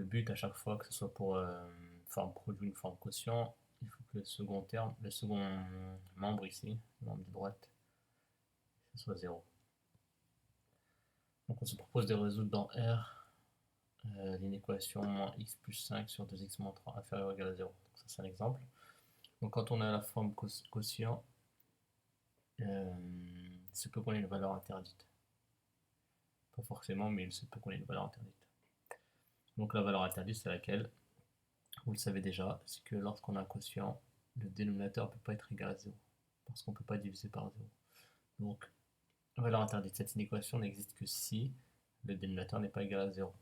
le but à chaque fois, que ce soit pour une forme produit, une forme quotient, il faut que le second terme, le second membre ici, le membre de droite, ce soit 0. Donc on se propose de résoudre dans R l'inéquation moins x plus 5 sur 2x moins 3 inférieur ou égal à 0. Donc ça c'est un exemple. Donc quand on a la forme quotient, il se peut qu'on ait une valeur interdite. Pas forcément, mais il se peut qu'on ait une valeur interdite. Donc la valeur interdite, c'est laquelle? Vous le savez déjà, c'est que lorsqu'on a un quotient, le dénominateur ne peut pas être égal à 0, parce qu'on ne peut pas diviser par 0. Donc, la valeur interdite, cette inéquation n'existe que si le dénominateur n'est pas égal à 0.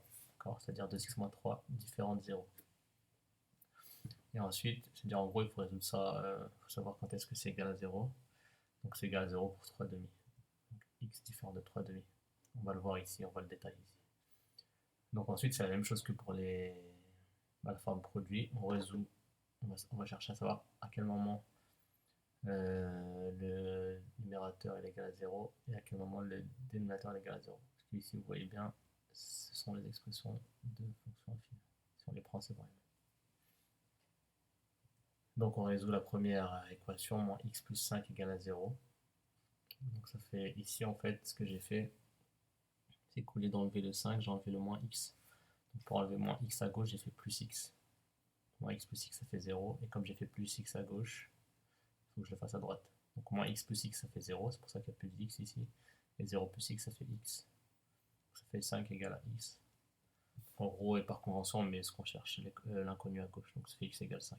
C'est-à-dire 2x moins 3 différent de 0. Et ensuite, c'est-à-dire en gros, il faut résoudre ça, il faut savoir quand est-ce que c'est égal à 0. Donc c'est égal à 0 pour 3 demi. Donc x différent de 3 demi. On va le voir ici, on va le détailler ici. Donc ensuite, c'est la même chose que pour la forme produit. On résout, on va chercher à savoir à quel moment le numérateur est égal à 0 et à quel moment le dénominateur est égal à 0. Parce que ici, vous voyez bien, ce sont les expressions de fonctions affines. Si on les prend séparément. Donc on résout la première équation, moins x plus 5 égale à 0. Donc ça fait ici en fait ce que j'ai fait, c'est qu'au lieu d'enlever le 5, j'ai enlevé le moins x. Donc pour enlever moins x à gauche, j'ai fait plus x. Moins x plus x ça fait 0. Et comme j'ai fait plus x à gauche, il faut que je le fasse à droite. Donc moins x plus x ça fait 0, c'est pour ça qu'il n'y a plus d'x ici. Et 0 plus x ça fait x. Ça fait 5 égale à x. En gros, et par convention, on met ce qu'on cherche, l'inconnu à gauche. Donc ça fait x égale 5.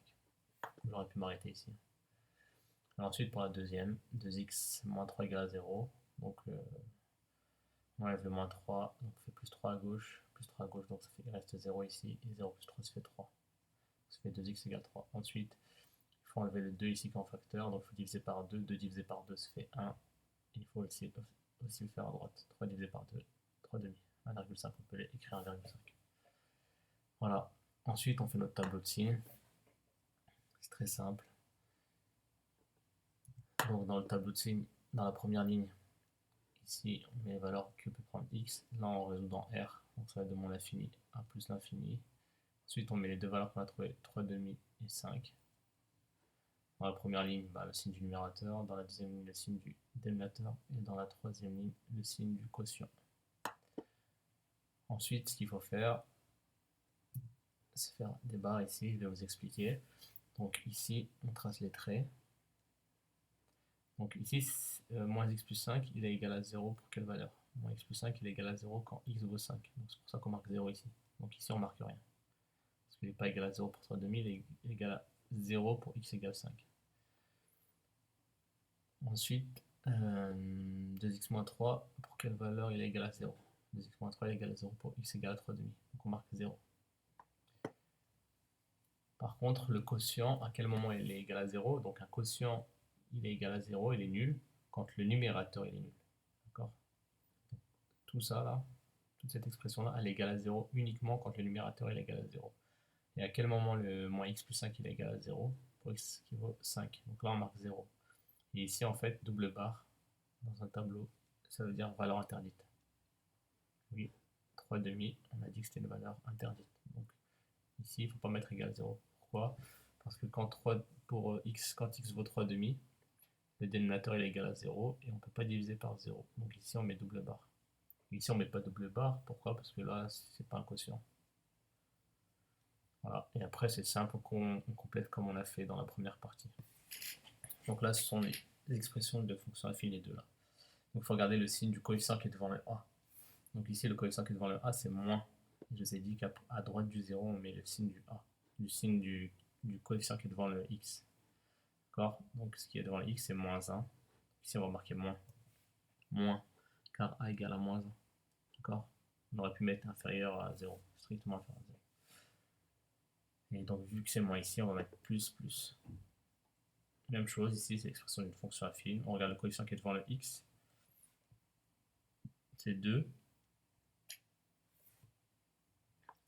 J'aurais pu m'arrêter ici. Alors ensuite, pour la deuxième, 2x moins 3 égale à 0. Donc on enlève le moins 3, donc on fait plus 3 à gauche, donc ça fait, il reste 0 ici, et 0 plus 3 ça fait 3. Ça fait 2x égale 3. Ensuite, il faut enlever le 2 ici comme facteur, donc il faut diviser par 2, 2 divisé par 2 ça fait 1. Il faut aussi le faire à droite. 3 divisé par 2, 3 demi. 1,5, on peut écrire 1,5. Voilà. Ensuite, on fait notre tableau de signes. C'est très simple. Donc dans le tableau de signes, dans la première ligne, ici on met les valeurs que peut prendre x. Là on résout dans R, donc ça va de moins l'infini à plus l'infini. Ensuite on met les deux valeurs qu'on a trouvées, 3 demi et 5. Dans la première ligne, le signe du numérateur, dans la deuxième ligne, le signe du dénominateur, et dans la troisième ligne, le signe du quotient. Ensuite, ce qu'il faut faire, c'est faire des barres ici, je vais vous expliquer. Donc ici, on trace les traits. Donc ici, moins x plus 5, il est égal à 0 pour quelle valeur? Moins x plus 5, il est égal à 0 quand x vaut 5. Donc c'est pour ça qu'on marque 0 ici. Donc ici, on marque rien. Parce qu'il n'est pas égal à 0 pour 3 demi, il est égal à 0 pour x égale 5. Ensuite, 2x moins 3, pour quelle valeur il est égal à 0? 2x moins 3 est égal à 0 pour x égale à 3 demi. Donc on marque 0. Par contre, le quotient, à quel moment il est égal à 0? Donc un quotient, il est égal à 0, il est nul, quand le numérateur il est nul. D'accord? Tout ça là, toute cette expression-là, elle est égale à 0 uniquement quand le numérateur est égal à 0. Et à quel moment le moins x plus 5 il est égal à 0? Pour x qui vaut 5. Donc là on marque 0. Et ici en fait, double barre dans un tableau, ça veut dire valeur interdite. Oui, 3 demi, on a dit que c'était une valeur interdite. Donc ici, il ne faut pas mettre égal à 0. Pourquoi? Parce que quand x vaut 3 demi, le dénominateur est égal à 0 et on ne peut pas diviser par 0. Donc ici, on met double barre. Ici, on ne met pas double barre. Pourquoi? Parce que là, c'est pas un quotient. Voilà. Et après, c'est simple, on complète comme on a fait dans la première partie. Donc là, ce sont les expressions de fonctions affines, les deux là. Donc il faut regarder le signe du coefficient qui est devant le a. Donc ici, le coefficient qui est devant le a, c'est moins. Je vous ai dit qu'à droite du 0, on met le signe du a, du signe du coefficient qui est devant le x. D'accord? Donc ce qui est devant le x, c'est moins 1. Ici, on va marquer moins. Moins, car a égale à moins 1. D'accord? On aurait pu mettre inférieur à 0, strictement inférieur à 0. Et donc, vu que c'est moins ici, on va mettre plus, plus. Même chose ici, c'est l'expression d'une fonction affine. On regarde le coefficient qui est devant le x. C'est 2.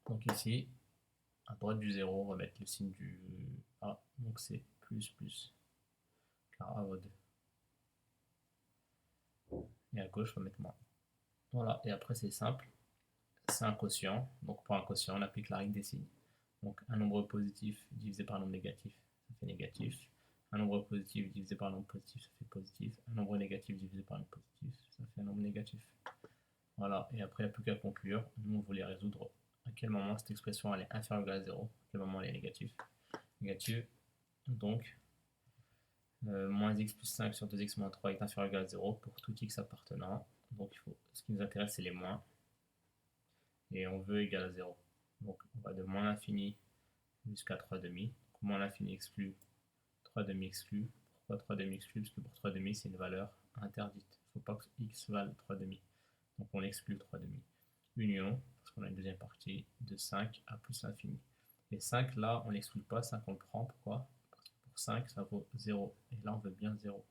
Donc ici, à droite du 0, on va mettre le signe du a. Donc c'est plus, plus. Car a vaut 2. Et à gauche, on va mettre moins. Voilà, et après c'est simple. c'est un quotient. Donc pour un quotient, on applique la règle des signes. Donc un nombre positif divisé par un nombre négatif, ça fait négatif. Un nombre positif divisé par un nombre positif, ça fait positif. Un nombre négatif divisé par un nombre positif, ça fait un nombre négatif. Voilà, et après il n'y a plus qu'à conclure. Nous, on voulait résoudre à quel moment cette expression elle est inférieure ou égale à 0, à quel moment elle est négative. Négative, donc moins x plus 5 sur 2x moins 3 est inférieur ou égal à 0 pour tout x appartenant. Donc ce qui nous intéresse, c'est les moins. Et on veut égal à 0. Donc on va de moins l'infini jusqu'à 3 demi. Donc, moins l'infini exclut, 3 demi exclut. Pourquoi 3 demi exclut? Parce que pour 3 demi, c'est une valeur interdite. Il ne faut pas que x vale 3 demi. Donc on exclut 3 demi. Union, parce qu'on a une deuxième partie, de 5 à plus l'infini. Et 5, là, on n'exclut pas, 5, on le prend. Pourquoi? Parce que pour 5, ça vaut 0. Et là, on veut bien 0.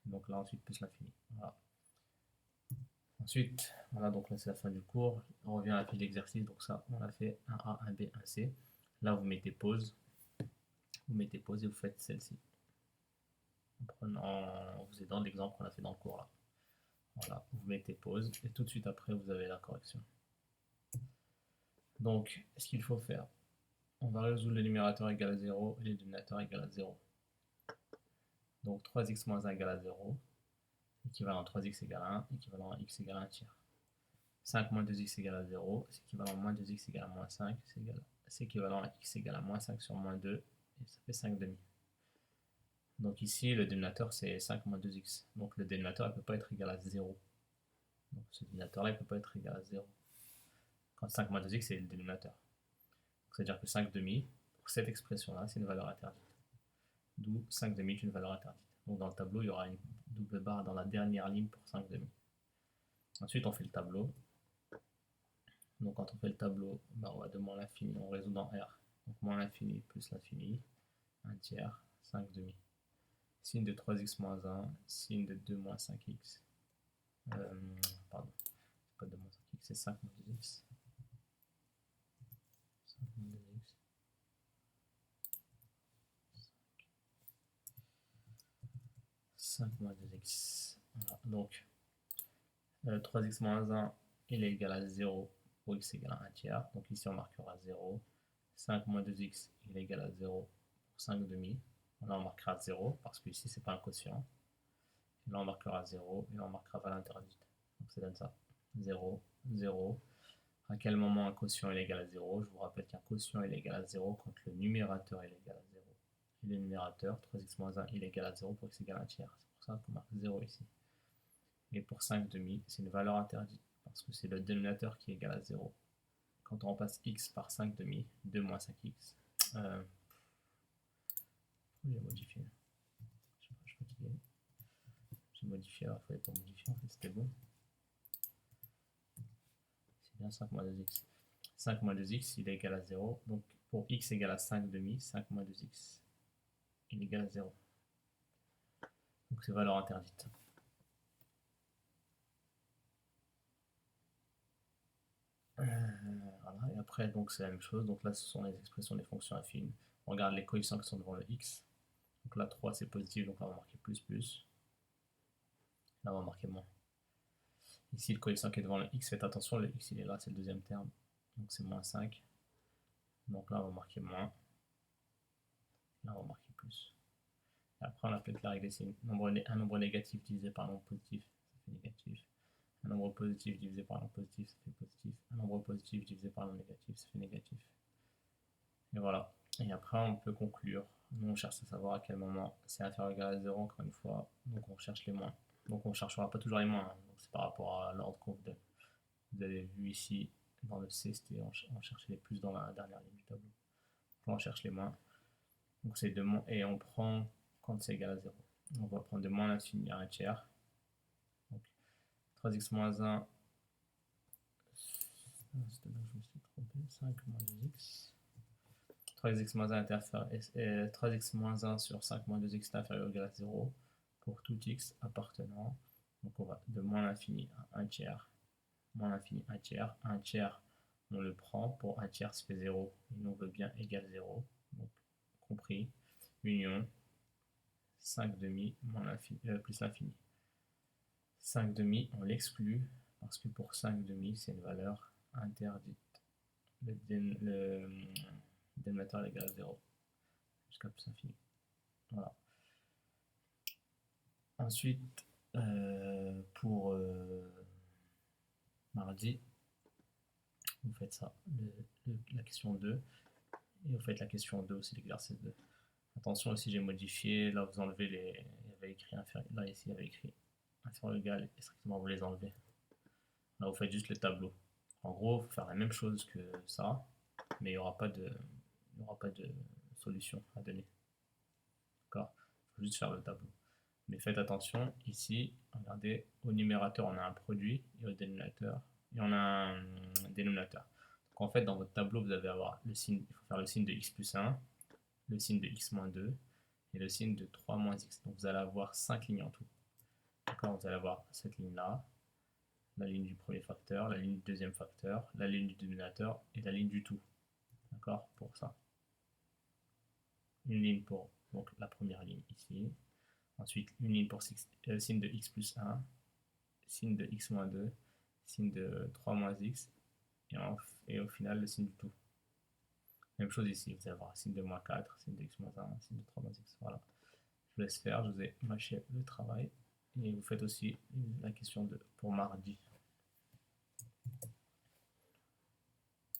Donc là, ensuite, plus l'infini. Voilà. Ensuite, voilà, donc là, c'est la fin du cours. On revient à la fiche d'exercice. Donc ça, on a fait un A, un B, un C. Là, vous mettez pause. Vous mettez pause et vous faites celle-ci. En vous aidant de l'exemple qu'on a fait dans le cours là. Voilà, vous mettez pause et tout de suite après, vous avez la correction. Donc, ce qu'il faut faire, on va résoudre le numérateur égal à 0 et le dénominateur égal à 0. Donc 3x moins 1 égale à 0, équivalent 3x égale à 1, équivalent à x égale à 1 tiers. 5 moins 2x égale à 0, c'est équivalent à moins 2x égale à moins 5, c'est équivalent à x égale à moins 5 sur moins 2, et ça fait 5 demi. Donc ici, le dénominateur, c'est 5 moins 2x. Donc le dénominateur ne peut pas être égal à 0. Donc ce dénominateur-là, il ne peut pas être égal à 0. Quand 5 moins 2x, c'est le dénominateur. C'est-à-dire que 5 demi, pour cette expression-là, c'est une valeur interdite. D'où 5 demi est une valeur interdite. Donc dans le tableau, il y aura une double barre dans la dernière ligne pour 5 demi. Ensuite, on fait le tableau. Donc quand on fait le tableau, on va de moins l'infini, on résout dans R. Donc moins l'infini plus l'infini, 1 tiers, 5 demi. Signe de 3x moins 1, signe de 2 moins 5x. Pardon, c'est pas 2 moins 5x, c'est 5 moins 2x. 5 moins 2x. 5 moins 2x. Voilà. Donc 3x moins 1, il est égal à 0 pour x égale à 1 tiers. Donc ici on marquera 0. 5 moins 2x, il est égal à 0 pour 5 demi. Là on marquera 0 parce que ici c'est pas un quotient. Et là on marquera 0 et là on marquera valeur interdite. Donc ça donne ça. 0, 0. À quel moment un quotient est égal à 0? Je vous rappelle qu'un quotient est égal à 0 quand le numérateur est égal à 0. Et le numérateur, 3x moins 1, il est égal à 0 pour x égale à 1 tiers. C'est pour ça qu'on marque 0 ici. Et pour 5 demi, c'est une valeur interdite parce que c'est le dénominateur qui est égal à 0. Quand on remplace x par 5 demi, 2 moins 5x. J'ai modifié. Je sais pas, je suis fatigué. J'ai modifié alors qu'il ne fallait pas modifier, en fait c'était bon. C'est bien 5 moins 2x. 5 moins 2x, il est égal à 0. Donc pour x égale à 5 demi, 5 moins 2x, il est égal à 0. Donc c'est valeur interdite. Voilà. Et après, donc c'est la même chose. Donc là, ce sont les expressions des fonctions affines. On regarde les coefficients qui sont devant le x. Donc là, 3 c'est positif, donc là on va marquer plus, plus. Là on va marquer moins. Ici, le coefficient qui est devant le x, faites attention, le x il est là, c'est le deuxième terme. Donc c'est moins 5. Donc là on va marquer moins. Là on va marquer plus. Et après on applique la règle des signes. Un nombre négatif divisé par un nombre positif, ça fait négatif. Un nombre positif divisé par un nombre positif, ça fait positif. Un nombre positif divisé par un nombre négatif, ça fait négatif. Et voilà. Et après, on peut conclure. Nous, on cherche à savoir à quel moment c'est inférieur ou égal à 0, encore une fois. Donc, on cherche les moins. Donc, on ne cherchera pas toujours les moins. Hein. C'est par rapport à l'ordre qu'on vous donne. Vous avez vu ici, dans le C, on cherchait les plus dans la dernière ligne du tableau. Donc, là, on cherche les moins. Donc, c'est de moins. Et on prend quand c'est égal à 0. Donc, on va prendre de moins l'infini à 1 tiers. Donc, 3x moins 1. C'est là que je me suis trompé. 5 moins 2x. 3x moins 1 3x moins 1 sur 5 moins 2x est inférieur ou égal à 0 pour tout x appartenant. Donc on va de moins l'infini à 1 tiers. Moins l'infini 1 tiers. 1 tiers, on le prend. Pour 1 tiers, ça fait 0. Et nous, on veut bien égal 0. Donc, compris. Union. 5 demi moins plus l'infini. 5 demi, on l'exclut parce que pour 5 demi, c'est une valeur interdite. Le dénominateur est égal à 0 jusqu'à plus infini. Voilà. Ensuite, pour mardi, vous faites ça, la question 2, et vous faites la question 2 aussi, l'exercice 2. Attention aussi, j'ai modifié, là vous enlevez les, il y avait écrit inférieur, là ici il y avait écrit inférieur égal, et strictement vous les enlevez. Là vous faites juste le tableau. En gros, il faut faire la même chose que ça, mais il n'y aura pas de solution à donner. D'accord? Il faut juste faire le tableau. Mais faites attention, ici, regardez, au numérateur, on a un produit, et au dénominateur, et on a un dénominateur. Donc en fait, dans votre tableau, vous allez avoir le signe, il faut faire le signe de x plus 1, le signe de x moins 2, et le signe de 3 moins x. Donc vous allez avoir 5 lignes en tout. D'accord? Vous allez avoir cette ligne-là, la ligne du premier facteur, la ligne du deuxième facteur, la ligne du dénominateur, et la ligne du tout. D'accord? Pour ça. Une ligne pour donc, la première ligne ici. Ensuite, une ligne pour signe de x plus 1, signe de x moins 2, signe de 3 moins x, et au final, le signe du tout. Même chose ici, vous allez avoir signe de moins 4, signe de x moins 1, signe de 3 moins x. Voilà. Je vous laisse faire, je vous ai mâché le travail. Et vous faites aussi la question pour mardi.